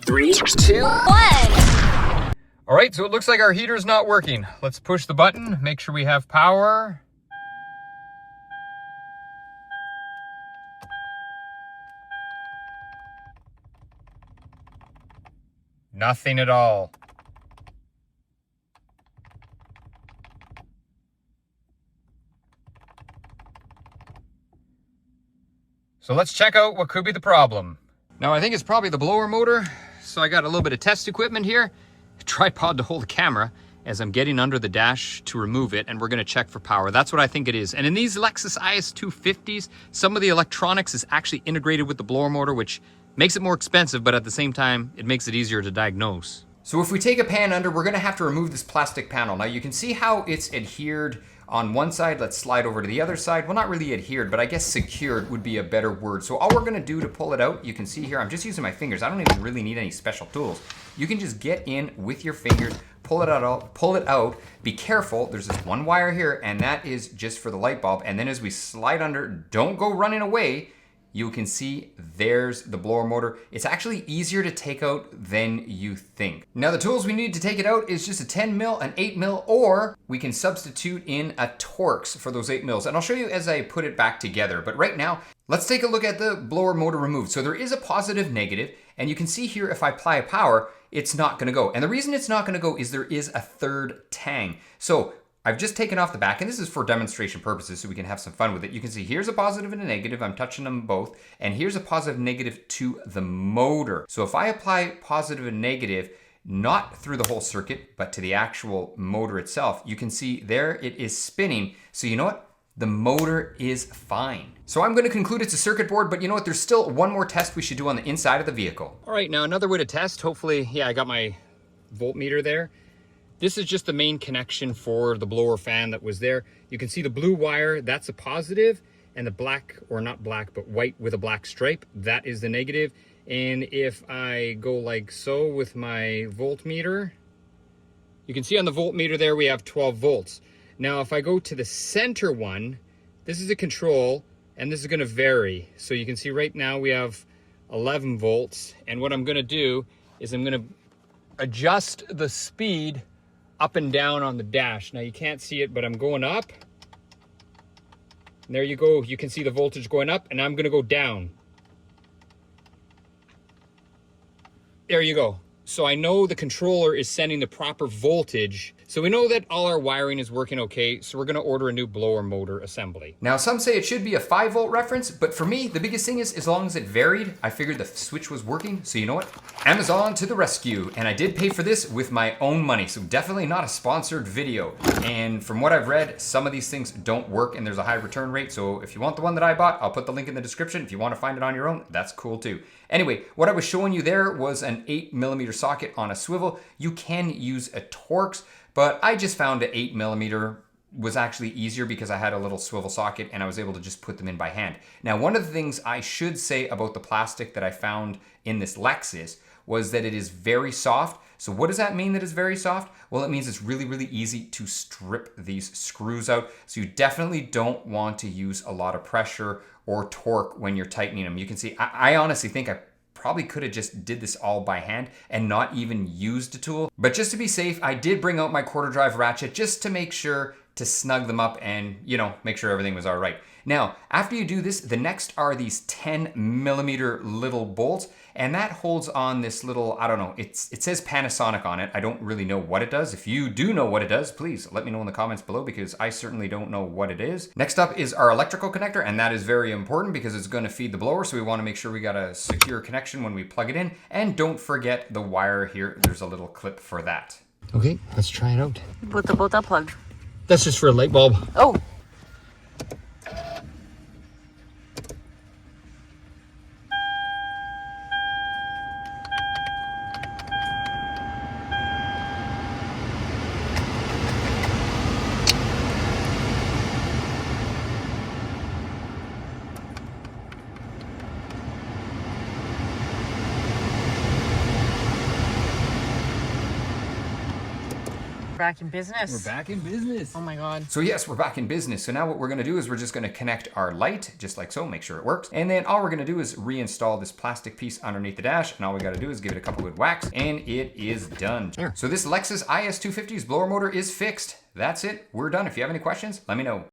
3, 2, 1. All right, so it looks like our heater's not working. Let's push the button, make sure we have power. Nothing at all. So let's check out what could be the problem. Now I think it's probably the blower motor. So I got a little bit of test equipment here, a tripod to hold the camera as I'm getting under the dash to remove it, and we're gonna check for power. That's what I think it is. And in these Lexus IS250s, some of the electronics is actually integrated with the blower motor, which makes it more expensive, but at the same time, it makes it easier to diagnose. So if we take a pan under, we're gonna have to remove this plastic panel. Now you can see how it's adhered on one side. Let's slide over to the other side. Well, not really adhered, but I guess secured would be a better word. So all we're gonna do to pull it out, you can see here, I'm just using my fingers. I don't even really need any special tools. You can just get in with your fingers, pull it out. Be careful, there's this one wire here, and that is just for the light bulb. And then as we slide under, don't go running away. You can see there's the blower motor. It's actually easier to take out than you think. Now the tools we need to take it out is just a 10 mil, an 8 mil, or we can substitute in a Torx for those 8 mils. And I'll show you as I put it back together. But right now, let's take a look at the blower motor removed. So there is a positive, negative, and you can see here if I apply power, it's not gonna go. And the reason it's not gonna go is there is a third tang. So I've just taken off the back, and this is for demonstration purposes so we can have some fun with it. You can see here's a positive and a negative. I'm touching them both. And here's a positive, negative to the motor. So if I apply positive and negative, not through the whole circuit, but to the actual motor itself, you can see there it is spinning. So you know what? The motor is fine. So I'm gonna conclude it's a circuit board, but you know what? There's still one more test we should do on the inside of the vehicle. All right, now another way to test, hopefully, yeah, I got my voltmeter there. This is just the main connection for the blower fan that was there. You can see the blue wire, that's a positive, and the black, or not black, but white with a black stripe, that is the negative. And if I go like so with my voltmeter, you can see on the voltmeter there we have 12 volts. Now if I go to the center one, this is a control, and this is gonna vary. So you can see right now we have 11 volts, and what I'm gonna do is I'm gonna adjust the speed up and down on the dash. Now you can't see it, but I'm going up. And there you go. You can see the voltage going up, and I'm gonna go down. There you go. So I know the controller is sending the proper voltage. So we know that all our wiring is working okay. So we're gonna order a new blower motor assembly. Now some say it should be a 5-volt reference, but for me, the biggest thing is as long as it varied, I figured the switch was working. So you know what? Amazon to the rescue. And I did pay for this with my own money. So definitely not a sponsored video. And from what I've read, some of these things don't work and there's a high return rate. So if you want the one that I bought, I'll put the link in the description. If you want to find it on your own, that's cool too. Anyway, what I was showing you there was an 8mm socket on a swivel. You can use a Torx, but I just found an 8mm was actually easier because I had a little swivel socket and I was able to just put them in by hand. Now, one of the things I should say about the plastic that I found in this Lexus was that it is very soft. So what does that mean that it's very soft? Well, it means it's really, really easy to strip these screws out. So you definitely don't want to use a lot of pressure or torque when you're tightening them. You can see, I honestly think I probably could have just did this all by hand and not even used a tool. But just to be safe, I did bring out my quarter drive ratchet just to make sure to snug them up and, you know, make sure everything was all right. Now, after you do this, the next are these 10mm little bolts, and that holds on this little, I don't know, it says Panasonic on it. I don't really know what it does. If you do know what it does, please let me know in the comments below because I certainly don't know what it is. Next up is our electrical connector, and that is very important because it's gonna feed the blower, so we wanna make sure we got a secure connection when we plug it in. And don't forget the wire here. There's a little clip for that. Okay, let's try it out. With the bolt up plug. That's just for a light bulb. Oh. Back in business. We're back in business. Oh my God. So yes, we're back in business. So now what we're gonna do is we're just gonna connect our light, just like so, make sure it works. And then all we're gonna do is reinstall this plastic piece underneath the dash. And all we gotta do is give it a couple good whacks and it is done. Here. So this Lexus IS250's blower motor is fixed. That's it, we're done. If you have any questions, let me know.